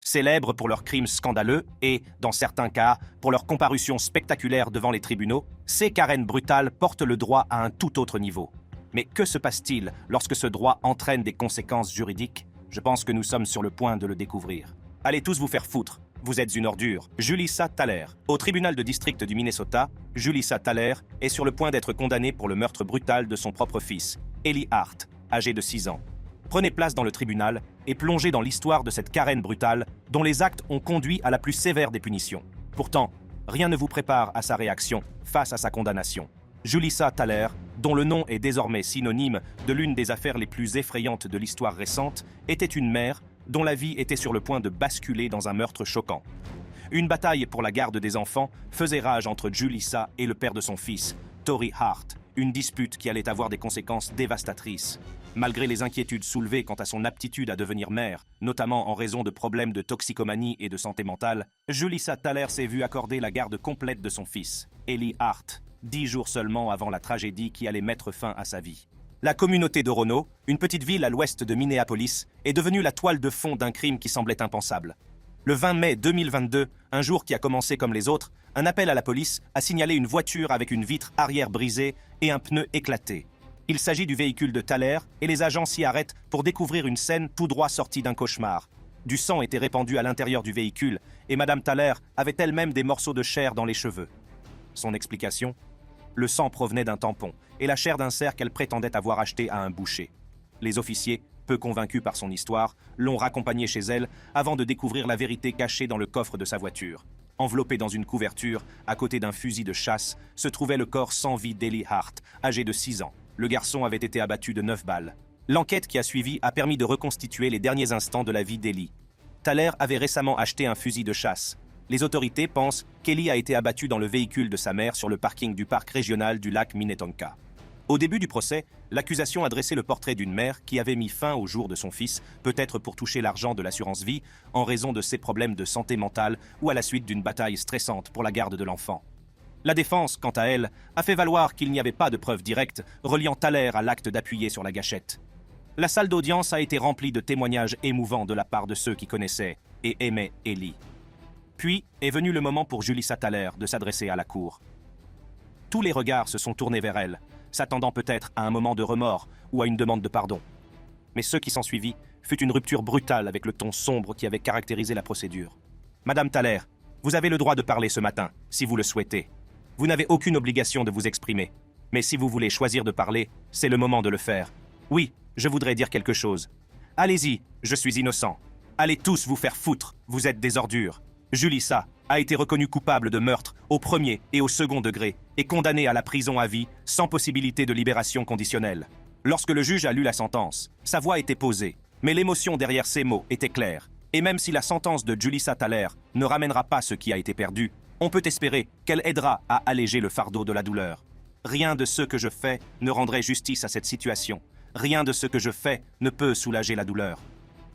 Célèbres pour leurs crimes scandaleux et, dans certains cas, pour leur comparution spectaculaire devant les tribunaux, ces Karen brutales portent le droit à un tout autre niveau. Mais que se passe-t-il lorsque ce droit entraîne des conséquences juridiques? Je pense que nous sommes sur le point de le découvrir. Allez tous vous faire foutre, vous êtes une ordure. Julissa Thaler. Au tribunal de district du Minnesota, Julissa Thaler est sur le point d'être condamnée pour le meurtre brutal de son propre fils, Eli Hart, âgé de 6 ans. Prenez place dans le tribunal et plongez dans l'histoire de cette Karen brutale dont les actes ont conduit à la plus sévère des punitions. Pourtant, rien ne vous prépare à sa réaction face à sa condamnation. Julissa Thaler, dont le nom est désormais synonyme de l'une des affaires les plus effrayantes de l'histoire récente, était une mère dont la vie était sur le point de basculer dans un meurtre choquant. Une bataille pour la garde des enfants faisait rage entre Julissa et le père de son fils, Tory Hart, une dispute qui allait avoir des conséquences dévastatrices. Malgré les inquiétudes soulevées quant à son aptitude à devenir mère, notamment en raison de problèmes de toxicomanie et de santé mentale, Julissa Thaler s'est vue accorder la garde complète de son fils, Eli Hart, 10 jours seulement avant la tragédie qui allait mettre fin à sa vie. La communauté d'Orono, une petite ville à l'ouest de Minneapolis, est devenue la toile de fond d'un crime qui semblait impensable. Le 20 mai 2022, un jour qui a commencé comme les autres, un appel à la police a signalé une voiture avec une vitre arrière brisée et un pneu éclaté. Il s'agit du véhicule de Thaler et les agents s'y arrêtent pour découvrir une scène tout droit sortie d'un cauchemar. Du sang était répandu à l'intérieur du véhicule et Madame Thaler avait elle-même des morceaux de chair dans les cheveux. Son explication? Le sang provenait d'un tampon et la chair d'un cerf qu'elle prétendait avoir acheté à un boucher. Les officiers, peu convaincus par son histoire, l'ont raccompagnée chez elle avant de découvrir la vérité cachée dans le coffre de sa voiture. Enveloppé dans une couverture, à côté d'un fusil de chasse, se trouvait le corps sans vie d'Eli Hart, âgé de 6 ans. Le garçon avait été abattu de 9 balles. L'enquête qui a suivi a permis de reconstituer les derniers instants de la vie d'Eli. Thaler avait récemment acheté un fusil de chasse. Les autorités pensent qu'Eli a été abattu dans le véhicule de sa mère sur le parking du parc régional du lac Minnetonka. Au début du procès, l'accusation a dressé le portrait d'une mère qui avait mis fin au jour de son fils, peut-être pour toucher l'argent de l'assurance vie, en raison de ses problèmes de santé mentale ou à la suite d'une bataille stressante pour la garde de l'enfant. La défense, quant à elle, a fait valoir qu'il n'y avait pas de preuves directes reliant Thaler à l'acte d'appuyer sur la gâchette. La salle d'audience a été remplie de témoignages émouvants de la part de ceux qui connaissaient et aimaient Eli. Puis est venu le moment pour Julissa Thaler de s'adresser à la cour. Tous les regards se sont tournés vers elle, s'attendant peut-être à un moment de remords ou à une demande de pardon. Mais ce qui s'ensuivit fut une rupture brutale avec le ton sombre qui avait caractérisé la procédure. Madame Thaler, vous avez le droit de parler ce matin, si vous le souhaitez. Vous n'avez aucune obligation de vous exprimer. Mais si vous voulez choisir de parler, c'est le moment de le faire. Oui, je voudrais dire quelque chose. Allez-y, je suis innocent. Allez tous vous faire foutre, vous êtes des ordures. Julissa a été reconnue coupable de meurtre au premier et au second degré et condamnée à la prison à vie sans possibilité de libération conditionnelle. Lorsque le juge a lu la sentence, sa voix était posée, mais l'émotion derrière ces mots était claire. Et même si la sentence de Julissa Thaler ne ramènera pas ce qui a été perdu, on peut espérer qu'elle aidera à alléger le fardeau de la douleur. Rien de ce que je fais ne rendrait justice à cette situation. Rien de ce que je fais ne peut soulager la douleur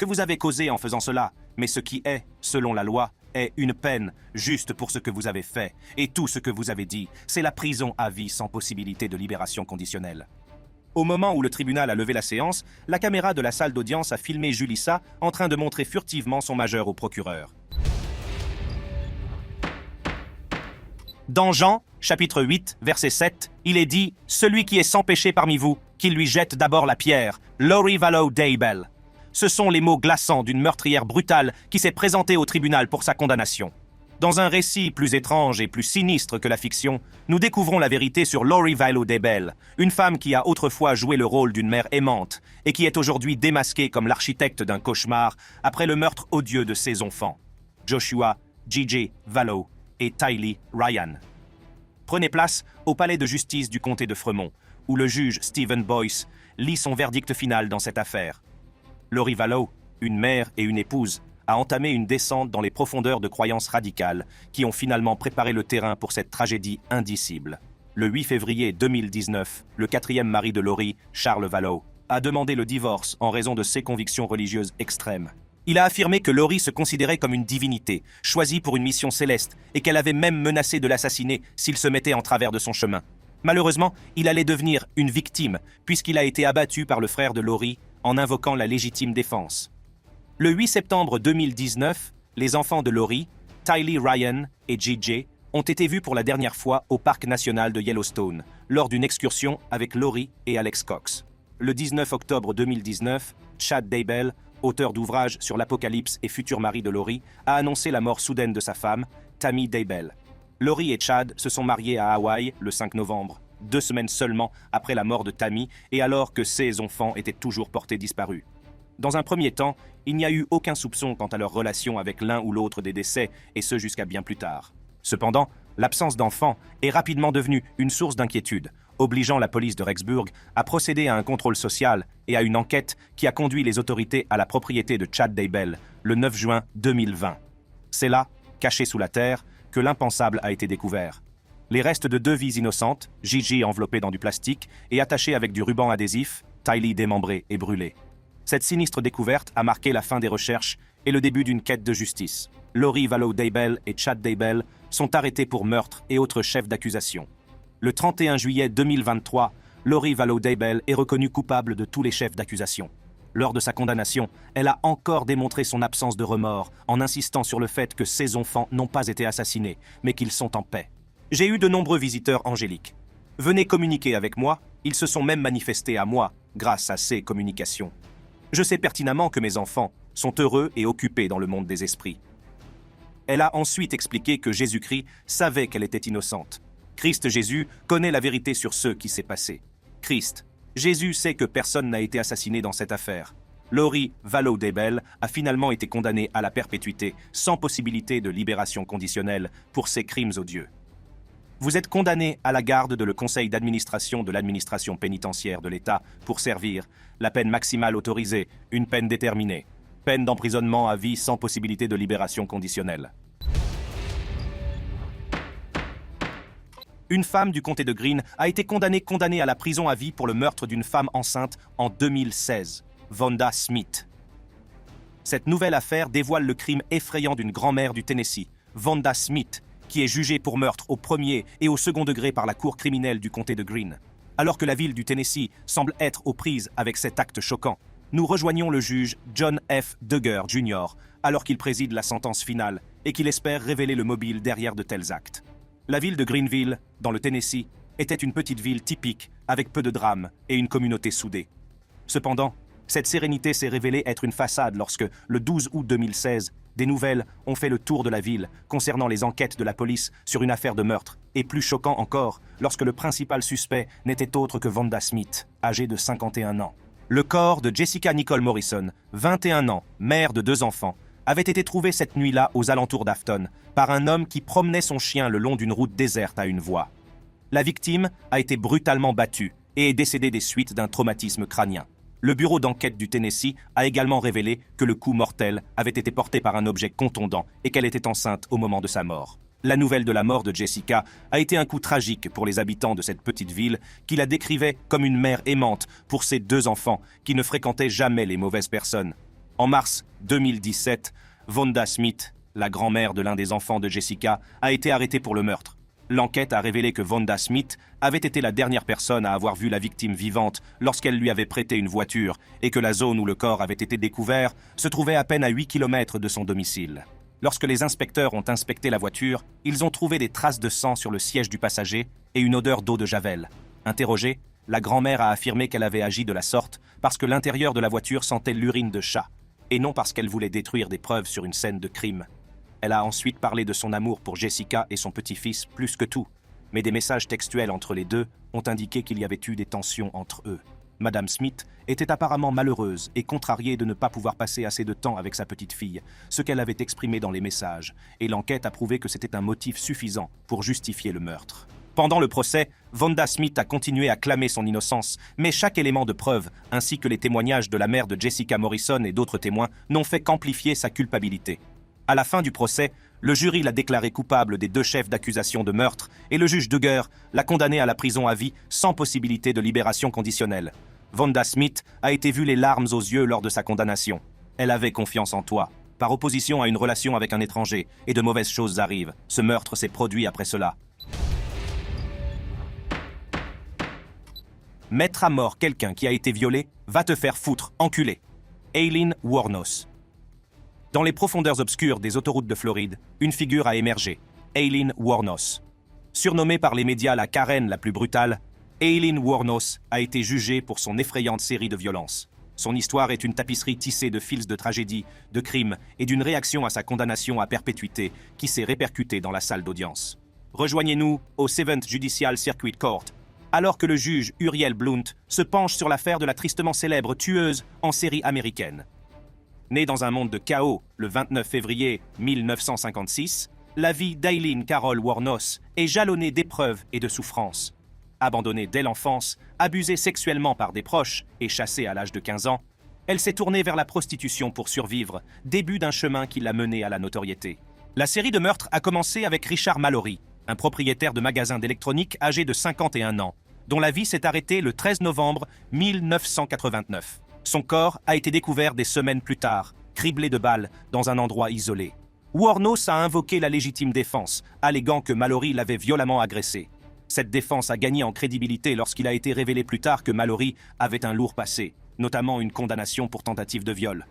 que vous avez causée en faisant cela, mais ce qui est, selon la loi, est une peine juste pour ce que vous avez fait. Et tout ce que vous avez dit, c'est la prison à vie sans possibilité de libération conditionnelle. Au moment où le tribunal a levé la séance, la caméra de la salle d'audience a filmé Julissa en train de montrer furtivement son majeur au procureur. Dans Jean, chapitre 8, verset 7, il est dit « Celui qui est sans péché parmi vous, qu'il lui jette d'abord la pierre, Lori Vallow Daybell. » Ce sont les mots glaçants d'une meurtrière brutale qui s'est présentée au tribunal pour sa condamnation. Dans un récit plus étrange et plus sinistre que la fiction, nous découvrons la vérité sur Lori Vallow Daybell, une femme qui a autrefois joué le rôle d'une mère aimante et qui est aujourd'hui démasquée comme l'architecte d'un cauchemar après le meurtre odieux de ses enfants, Joshua, J.J. Vallow et Tylee Ryan. Prenez place au palais de justice du comté de Fremont, où le juge Stephen Boyce lit son verdict final dans cette affaire. Lori Vallow, une mère et une épouse, a entamé une descente dans les profondeurs de croyances radicales qui ont finalement préparé le terrain pour cette tragédie indicible. Le 8 février 2019, le quatrième mari de Lori, Charles Vallow, a demandé le divorce en raison de ses convictions religieuses extrêmes. Il a affirmé que Lori se considérait comme une divinité, choisie pour une mission céleste, et qu'elle avait même menacé de l'assassiner s'il se mettait en travers de son chemin. Malheureusement, il allait devenir une victime, puisqu'il a été abattu par le frère de Lori en invoquant la légitime défense. Le 8 septembre 2019, Les enfants de Lori, Tylee Ryan et JJ, ont été vus pour la dernière fois au parc national de Yellowstone, lors d'une excursion avec Lori et Alex Cox. Le 19 octobre 2019, Chad Daybell, auteur d'ouvrages sur l'apocalypse et futur mari de Lori, a annoncé la mort soudaine de sa femme, Tammy Daybell. Lori et Chad se sont mariés à Hawaï le 5 novembre, 2 semaines seulement après la mort de Tammy et alors que ses enfants étaient toujours portés disparus. Dans un premier temps, il n'y a eu aucun soupçon quant à leur relation avec l'un ou l'autre des décès, et ce jusqu'à bien plus tard. Cependant, l'absence d'enfants est rapidement devenue une source d'inquiétude, obligeant la police de Rexburg à procéder à un contrôle social et à une enquête qui a conduit les autorités à la propriété de Chad Daybell le 9 juin 2020. C'est là, caché sous la terre, que l'impensable a été découvert. Les restes de 2 vies innocentes, Gigi enveloppée dans du plastique et attachée avec du ruban adhésif, Tylee démembrée et brûlée. Cette sinistre découverte a marqué la fin des recherches et le début d'une quête de justice. Lori Vallow Daybell et Chad Daybell sont arrêtés pour meurtre et autres chefs d'accusation. Le 31 juillet 2023, Lori Vallow Daybell est reconnue coupable de tous les chefs d'accusation. Lors de sa condamnation, elle a encore démontré son absence de remords en insistant sur le fait que ses enfants n'ont pas été assassinés, mais qu'ils sont en paix. J'ai eu de nombreux visiteurs angéliques. Venez communiquer avec moi, ils se sont même manifestés à moi grâce à ces communications. Je sais pertinemment que mes enfants sont heureux et occupés dans le monde des esprits. Elle a ensuite expliqué que Jésus-Christ savait qu'elle était innocente. Christ Jésus connaît la vérité sur ce qui s'est passé. Christ, Jésus sait que personne n'a été assassiné dans cette affaire. Lori Vallow Daybell a finalement été condamnée à la perpétuité sans possibilité de libération conditionnelle pour ses crimes odieux. Vous êtes condamné à la garde de le conseil d'administration de l'administration pénitentiaire de l'État pour servir la peine maximale autorisée, une peine déterminée, peine d'emprisonnement à vie sans possibilité de libération conditionnelle. Une femme du comté de Greene a été condamnée à la prison à vie pour le meurtre d'une femme enceinte en 2016, Vonda Smith. Cette nouvelle affaire dévoile le crime effrayant d'une grand-mère du Tennessee, Vonda Smith, qui est jugée pour meurtre au premier et au second degré par la cour criminelle du comté de Greene. Alors que la ville du Tennessee semble être aux prises avec cet acte choquant, nous rejoignons le juge John F. Duggar Jr. alors qu'il préside la sentence finale et qu'il espère révéler le mobile derrière de tels actes. La ville de Greenville, dans le Tennessee, était une petite ville typique avec peu de drames et une communauté soudée. Cependant, cette sérénité s'est révélée être une façade lorsque, le 12 août 2016, des nouvelles ont fait le tour de la ville concernant les enquêtes de la police sur une affaire de meurtre, et plus choquant encore, lorsque le principal suspect n'était autre que Vonda Smith, âgée de 51 ans. Le corps de Jessica Nicole Morrison, 21 ans, mère de 2 enfants, avait été trouvé cette nuit-là aux alentours d'Afton par un homme qui promenait son chien le long d'une route déserte à une voie. La victime a été brutalement battue et est décédée des suites d'un traumatisme crânien. Le bureau d'enquête du Tennessee a également révélé que le coup mortel avait été porté par un objet contondant et qu'elle était enceinte au moment de sa mort. La nouvelle de la mort de Jessica a été un coup tragique pour les habitants de cette petite ville qui la décrivait comme une mère aimante pour ses 2 enfants qui ne fréquentaient jamais les mauvaises personnes. En mars 2017, Vonda Smith, la grand-mère de l'un des enfants de Jessica, a été arrêtée pour le meurtre. L'enquête a révélé que Vonda Smith avait été la dernière personne à avoir vu la victime vivante lorsqu'elle lui avait prêté une voiture et que la zone où le corps avait été découvert se trouvait à peine à 8 km de son domicile. Lorsque les inspecteurs ont inspecté la voiture, ils ont trouvé des traces de sang sur le siège du passager et une odeur d'eau de javel. Interrogée, la grand-mère a affirmé qu'elle avait agi de la sorte parce que l'intérieur de la voiture sentait l'urine de chat, et non parce qu'elle voulait détruire des preuves sur une scène de crime. Elle a ensuite parlé de son amour pour Jessica et son petit-fils plus que tout, mais des messages textuels entre les deux ont indiqué qu'il y avait eu des tensions entre eux. Madame Smith était apparemment malheureuse et contrariée de ne pas pouvoir passer assez de temps avec sa petite-fille, ce qu'elle avait exprimé dans les messages, et l'enquête a prouvé que c'était un motif suffisant pour justifier le meurtre. Pendant le procès, Vonda Smith a continué à clamer son innocence, mais chaque élément de preuve, ainsi que les témoignages de la mère de Jessica Morrison et d'autres témoins, n'ont fait qu'amplifier sa culpabilité. À la fin du procès, le jury l'a déclaré coupable des 2 chefs d'accusation de meurtre et le juge Duggar l'a condamné à la prison à vie sans possibilité de libération conditionnelle. Vonda Smith a été vue les larmes aux yeux lors de sa condamnation. Elle avait confiance en toi. Par opposition à une relation avec un étranger, et de mauvaises choses arrivent. Ce meurtre s'est produit après cela. Mettre à mort quelqu'un qui a été violé va te faire foutre, enculé. Aileen Wuornos. Dans les profondeurs obscures des autoroutes de Floride, une figure a émergé, Aileen Wuornos. Surnommée par les médias la Karen la plus brutale, Aileen Wuornos a été jugée pour son effrayante série de violences. Son histoire est une tapisserie tissée de fils de tragédies, de crimes et d'une réaction à sa condamnation à perpétuité qui s'est répercutée dans la salle d'audience. Rejoignez-nous au 7th Judicial Circuit Court, alors que le juge Uriel Blunt se penche sur l'affaire de la tristement célèbre tueuse en série américaine. Née dans un monde de chaos le 29 février 1956, la vie d'Aileen Carol Wuornos est jalonnée d'épreuves et de souffrances. Abandonnée dès l'enfance, abusée sexuellement par des proches et chassée à l'âge de 15 ans, elle s'est tournée vers la prostitution pour survivre, début d'un chemin qui l'a menée à la notoriété. La série de meurtres a commencé avec Richard Mallory, un propriétaire de magasin d'électronique âgé de 51 ans, dont la vie s'est arrêtée le 13 novembre 1989. Son corps a été découvert des semaines plus tard, criblé de balles, dans un endroit isolé. Wuornos a invoqué la légitime défense, alléguant que Mallory l'avait violemment agressé. Cette défense a gagné en crédibilité lorsqu'il a été révélé plus tard que Mallory avait un lourd passé, notamment une condamnation pour tentative de viol.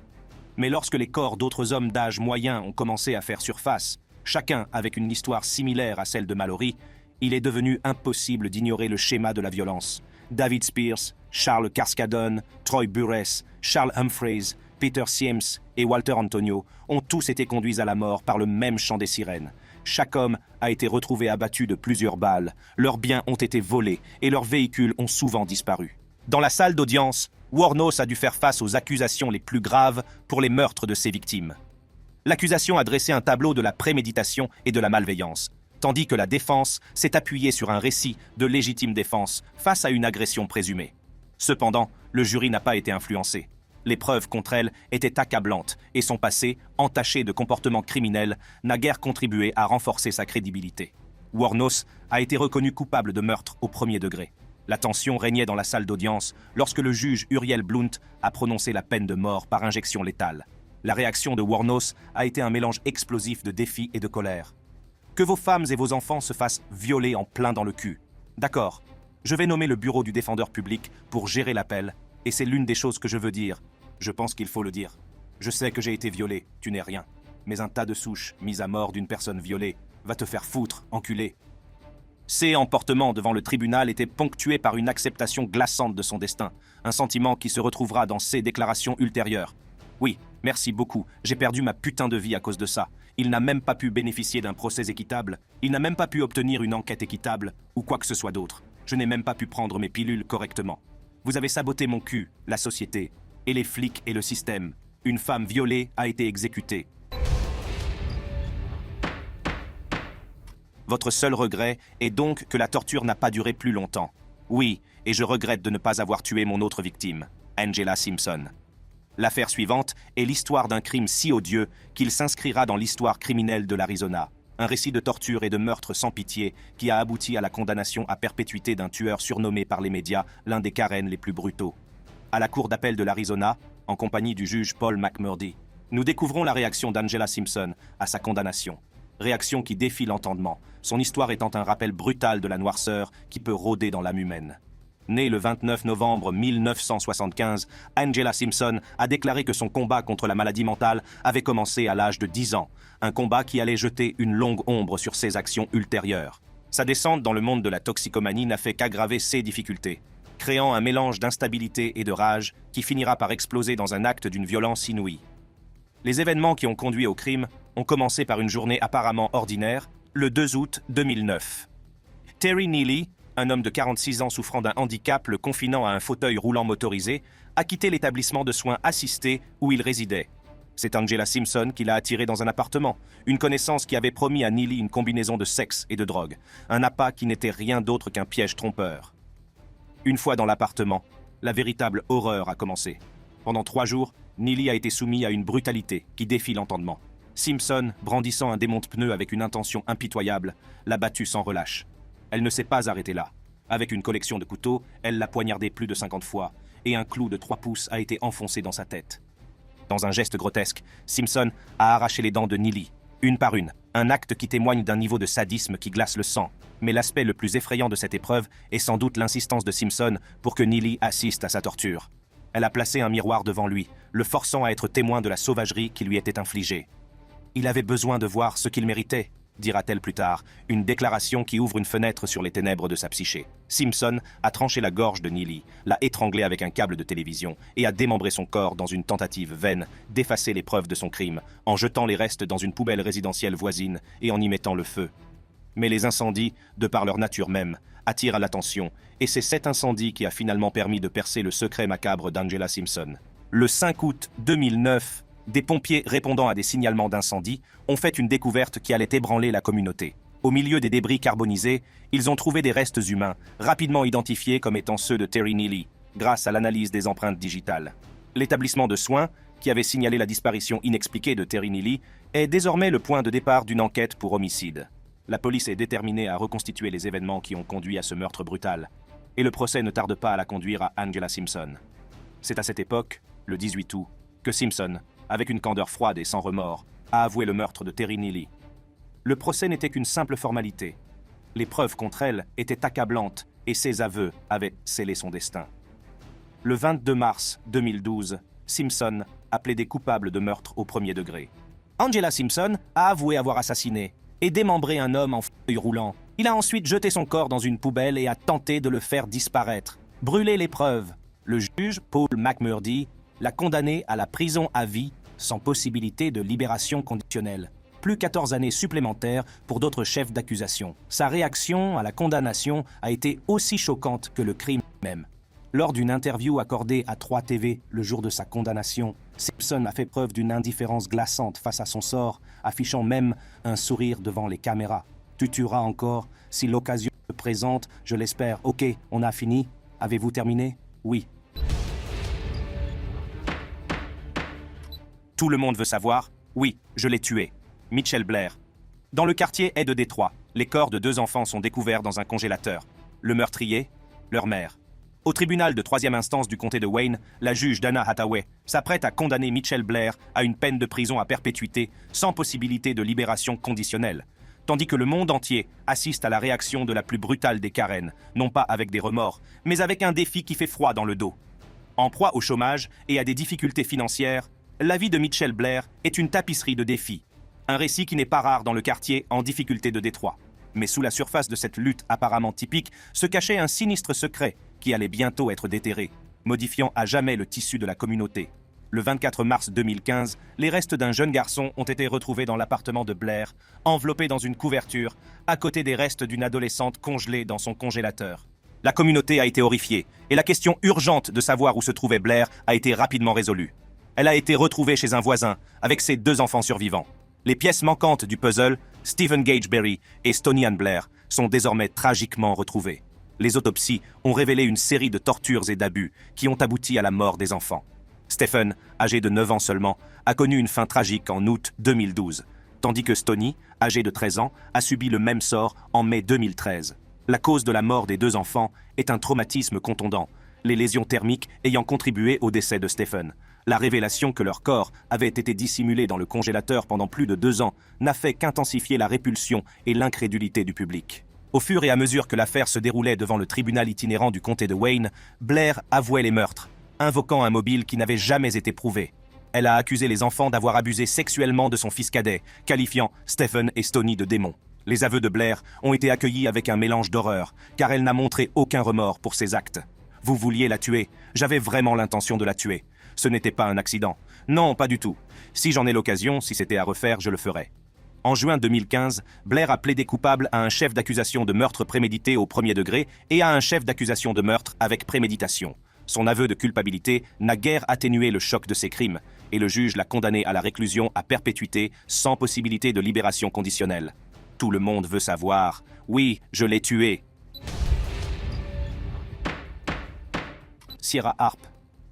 Mais lorsque les corps d'autres hommes d'âge moyen ont commencé à faire surface, chacun avec une histoire similaire à celle de Mallory, il est devenu impossible d'ignorer le schéma de la violence. David Spears, Charles Carskadon, Troy Burress, Charles Humphreys, Peter Siems et Walter Antonio ont tous été conduits à la mort par le même chant des sirènes. Chaque homme a été retrouvé abattu de plusieurs balles, leurs biens ont été volés et leurs véhicules ont souvent disparu. Dans la salle d'audience, Wuornos a dû faire face aux accusations les plus graves pour les meurtres de ses victimes. L'accusation a dressé un tableau de la préméditation et de la malveillance, tandis que la défense s'est appuyée sur un récit de légitime défense face à une agression présumée. Cependant, le jury n'a pas été influencé. Les preuves contre elle étaient accablantes et son passé, entaché de comportements criminels, n'a guère contribué à renforcer sa crédibilité. Wuornos a été reconnu coupable de meurtre au premier degré. La tension régnait dans la salle d'audience lorsque le juge Uriel Blunt a prononcé la peine de mort par injection létale. La réaction de Wuornos a été un mélange explosif de défi et de colère. Que vos femmes et vos enfants se fassent violer en plein dans le cul. D'accord, je vais nommer le bureau du défendeur public pour gérer l'appel, et c'est l'une des choses que je veux dire. Je pense qu'il faut le dire. Je sais que j'ai été violé, tu n'es rien. Mais un tas de souches mises à mort d'une personne violée va te faire foutre, enculé. Ses emportements devant le tribunal étaient ponctués par une acceptation glaçante de son destin, un sentiment qui se retrouvera dans ses déclarations ultérieures. Oui, merci beaucoup, j'ai perdu ma putain de vie à cause de ça. Il n'a même pas pu bénéficier d'un procès équitable, il n'a même pas pu obtenir une enquête équitable, ou quoi que ce soit d'autre. Je n'ai même pas pu prendre mes pilules correctement. Vous avez saboté mon cul, la société, et les flics et le système. Une femme violée a été exécutée. Votre seul regret est donc que la torture n'a pas duré plus longtemps. Oui, et je regrette de ne pas avoir tué mon autre victime, Angela Simpson. L'affaire suivante est l'histoire d'un crime si odieux qu'il s'inscrira dans l'histoire criminelle de l'Arizona. Un récit de torture et de meurtre sans pitié qui a abouti à la condamnation à perpétuité d'un tueur surnommé par les médias l'un des Karen les plus brutaux. À la cour d'appel de l'Arizona, en compagnie du juge Paul McMurdy, nous découvrons la réaction d'Angela Simpson à sa condamnation. Réaction qui défie l'entendement, son histoire étant un rappel brutal de la noirceur qui peut rôder dans l'âme humaine. Née le 29 novembre 1975, Angela Simpson a déclaré que son combat contre la maladie mentale avait commencé à l'âge de 10 ans, un combat qui allait jeter une longue ombre sur ses actions ultérieures. Sa descente dans le monde de la toxicomanie n'a fait qu'aggraver ses difficultés, créant un mélange d'instabilité et de rage qui finira par exploser dans un acte d'une violence inouïe. Les événements qui ont conduit au crime ont commencé par une journée apparemment ordinaire, le 2 août 2009. Terry Neely, un homme de 46 ans souffrant d'un handicap le confinant à un fauteuil roulant motorisé, a quitté l'établissement de soins assistés où il résidait. C'est Angela Simpson qui l'a attiré dans un appartement, une connaissance qui avait promis à Neely une combinaison de sexe et de drogue, un appât qui n'était rien d'autre qu'un piège trompeur. Une fois dans l'appartement, la véritable horreur a commencé. Pendant 3 jours, Neely a été soumis à une brutalité qui défie l'entendement. Simpson, brandissant un démonte-pneu avec une intention impitoyable, l'a battu sans relâche. Elle ne s'est pas arrêtée là. Avec une collection de couteaux, elle l'a poignardé plus de 50 fois, et un clou de 3 pouces a été enfoncé dans sa tête. Dans un geste grotesque, Simpson a arraché les dents de Neely, une par une, un acte qui témoigne d'un niveau de sadisme qui glace le sang. Mais l'aspect le plus effrayant de cette épreuve est sans doute l'insistance de Simpson pour que Neely assiste à sa torture. Elle a placé un miroir devant lui, le forçant à être témoin de la sauvagerie qui lui était infligée. « Il avait besoin de voir ce qu'il méritait », dira-t-elle plus tard, une déclaration qui ouvre une fenêtre sur les ténèbres de sa psyché. Simpson a tranché la gorge de Neely, l'a étranglée avec un câble de télévision et a démembré son corps dans une tentative vaine d'effacer les preuves de son crime, en jetant les restes dans une poubelle résidentielle voisine et en y mettant le feu. Mais les incendies, de par leur nature même, attirent l'attention, et c'est cet incendie qui a finalement permis de percer le secret macabre d'Angela Simpson. Le 5 août 2009, des pompiers répondant à des signalements d'incendie ont fait une découverte qui allait ébranler la communauté. Au milieu des débris carbonisés, ils ont trouvé des restes humains, rapidement identifiés comme étant ceux de Terry Neely, grâce à l'analyse des empreintes digitales. L'établissement de soins, qui avait signalé la disparition inexpliquée de Terry Neely, est désormais le point de départ d'une enquête pour homicide. La police est déterminée à reconstituer les événements qui ont conduit à ce meurtre brutal, et le procès ne tarde pas à la conduire à Angela Simpson. C'est à cette époque, le 18 août, que Simpson, avec une candeur froide et sans remords, a avoué le meurtre de Terry Neely. Le procès n'était qu'une simple formalité. Les preuves contre elle étaient accablantes et ses aveux avaient scellé son destin. Le 22 mars 2012, Simpson a plaidé coupable de meurtre au premier degré. Angela Simpson a avoué avoir assassiné et démembré un homme en fauteuil roulant. Il a ensuite jeté son corps dans une poubelle et a tenté de le faire disparaître. Brûlé les preuves. Le juge, Paul McMurdy, l'a condamné à la prison à vie sans possibilité de libération conditionnelle. Plus 14 années supplémentaires pour d'autres chefs d'accusation. Sa réaction à la condamnation a été aussi choquante que le crime même. Lors d'une interview accordée à 3TV le jour de sa condamnation, Simpson a fait preuve d'une indifférence glaçante face à son sort, affichant même un sourire devant les caméras. Tu tueras encore, si l'occasion se présente, je l'espère. Ok, on a fini. Avez-vous terminé? Oui. Tout le monde veut savoir. Oui, je l'ai tué. Mitchell Blair. Dans le quartier est de Détroit, les corps de 2 enfants sont découverts dans un congélateur. Le meurtrier, leur mère. Au tribunal de 3e instance du comté de Wayne, la juge Dana Hathaway s'apprête à condamner Mitchell Blair à une peine de prison à perpétuité sans possibilité de libération conditionnelle, tandis que le monde entier assiste à la réaction de la plus brutale des Karen, non pas avec des remords, mais avec un défi qui fait froid dans le dos. En proie au chômage et à des difficultés financières, la vie de Mitchell Blair est une tapisserie de défis. Un récit qui n'est pas rare dans le quartier en difficulté de Détroit. Mais sous la surface de cette lutte apparemment typique se cachait un sinistre secret qui allait bientôt être déterré, modifiant à jamais le tissu de la communauté. Le 24 mars 2015, les restes d'un jeune garçon ont été retrouvés dans l'appartement de Blair, enveloppés dans une couverture, à côté des restes d'une adolescente congelée dans son congélateur. La communauté a été horrifiée, et la question urgente de savoir où se trouvait Blair a été rapidement résolue. Elle a été retrouvée chez un voisin, avec ses 2 enfants survivants. Les pièces manquantes du puzzle, Stephen Gage Berry et Stony Ann Blair, sont désormais tragiquement retrouvées. Les autopsies ont révélé une série de tortures et d'abus qui ont abouti à la mort des enfants. Stephen, âgé de 9 ans seulement, a connu une fin tragique en août 2012, tandis que Stony, âgé de 13 ans, a subi le même sort en mai 2013. La cause de la mort des 2 enfants est un traumatisme contondant, les lésions thermiques ayant contribué au décès de Stephen. La révélation que leur corps avait été dissimulé dans le congélateur pendant plus de 2 ans n'a fait qu'intensifier la répulsion et l'incrédulité du public. Au fur et à mesure que l'affaire se déroulait devant le tribunal itinérant du comté de Wayne, Blair avouait les meurtres, invoquant un mobile qui n'avait jamais été prouvé. Elle a accusé les enfants d'avoir abusé sexuellement de son fils cadet, qualifiant Stephen et Stony de démons. Les aveux de Blair ont été accueillis avec un mélange d'horreur, car elle n'a montré aucun remords pour ses actes. Vous vouliez la tuer, j'avais vraiment l'intention de la tuer. Ce n'était pas un accident. Non, pas du tout. Si j'en ai l'occasion, si c'était à refaire, je le ferais. En juin 2015, Blair a plaidé coupable à un chef d'accusation de meurtre prémédité au premier degré et à un chef d'accusation de meurtre avec préméditation. Son aveu de culpabilité n'a guère atténué le choc de ses crimes, et le juge l'a condamné à la réclusion à perpétuité sans possibilité de libération conditionnelle. Tout le monde veut savoir. Oui, je l'ai tué. Sierra Harp.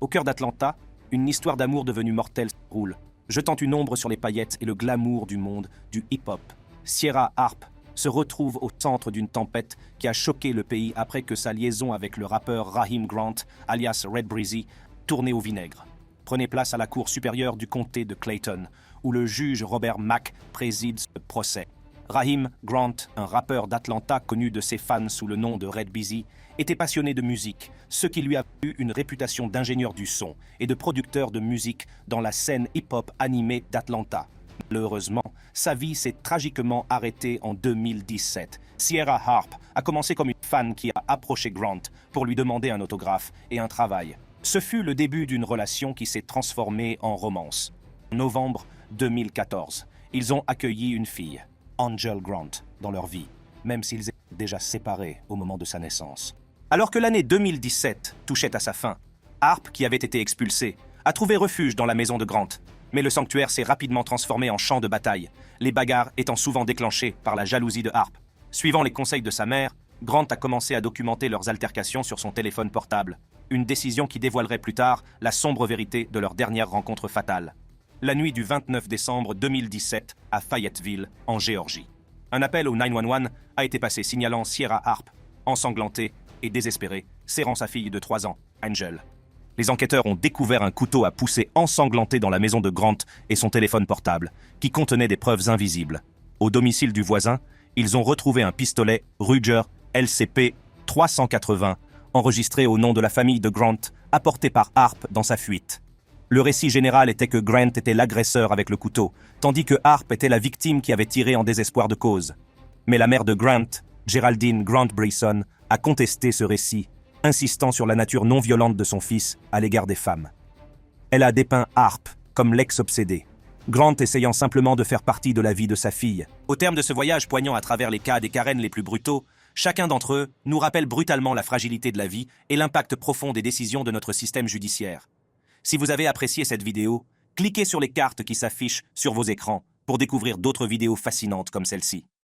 Au cœur d'Atlanta, une histoire d'amour devenue mortelle roule, jetant une ombre sur les paillettes et le glamour du monde du hip-hop. Sierra Harp se retrouve au centre d'une tempête qui a choqué le pays après que sa liaison avec le rappeur Raheem Grant, alias Red Breezy, tournée au vinaigre. Prenez place à la cour supérieure du comté de Clayton, où le juge Robert Mack préside ce procès. Raheem Grant, un rappeur d'Atlanta connu de ses fans sous le nom de Red Busy, était passionné de musique, ce qui lui a eu une réputation d'ingénieur du son et de producteur de musique dans la scène hip-hop animée d'Atlanta. Malheureusement, sa vie s'est tragiquement arrêtée en 2017. Sierra Harp a commencé comme une fan qui a approché Grant pour lui demander un autographe et un travail. Ce fut le début d'une relation qui s'est transformée en romance. En novembre 2014, ils ont accueilli une fille, Angel Grant, dans leur vie, même s'ils étaient déjà séparés au moment de sa naissance. Alors que l'année 2017 touchait à sa fin, Harp, qui avait été expulsé, a trouvé refuge dans la maison de Grant. Mais le sanctuaire s'est rapidement transformé en champ de bataille, les bagarres étant souvent déclenchées par la jalousie de Harp. Suivant les conseils de sa mère, Grant a commencé à documenter leurs altercations sur son téléphone portable, une décision qui dévoilerait plus tard la sombre vérité de leur dernière rencontre fatale. La nuit du 29 décembre 2017 à Fayetteville, en Géorgie. Un appel au 911 a été passé signalant Sierra Harp, ensanglantée et désespérée, serrant sa fille de 3 ans, Angel. Les enquêteurs ont découvert un couteau à pousser ensanglanté dans la maison de Grant et son téléphone portable, qui contenait des preuves invisibles. Au domicile du voisin, ils ont retrouvé un pistolet Ruger LCP 380, enregistré au nom de la famille de Grant, apporté par Harp dans sa fuite. Le récit général était que Grant était l'agresseur avec le couteau, tandis que Harp était la victime qui avait tiré en désespoir de cause. Mais la mère de Grant, Geraldine Grant Brayson, a contesté ce récit, insistant sur la nature non violente de son fils à l'égard des femmes. Elle a dépeint Harp comme l'ex-obsédé, Grant essayant simplement de faire partie de la vie de sa fille. Au terme de ce voyage poignant à travers les cas des Karen les plus brutaux, chacun d'entre eux nous rappelle brutalement la fragilité de la vie et l'impact profond des décisions de notre système judiciaire. Si vous avez apprécié cette vidéo, cliquez sur les cartes qui s'affichent sur vos écrans pour découvrir d'autres vidéos fascinantes comme celle-ci.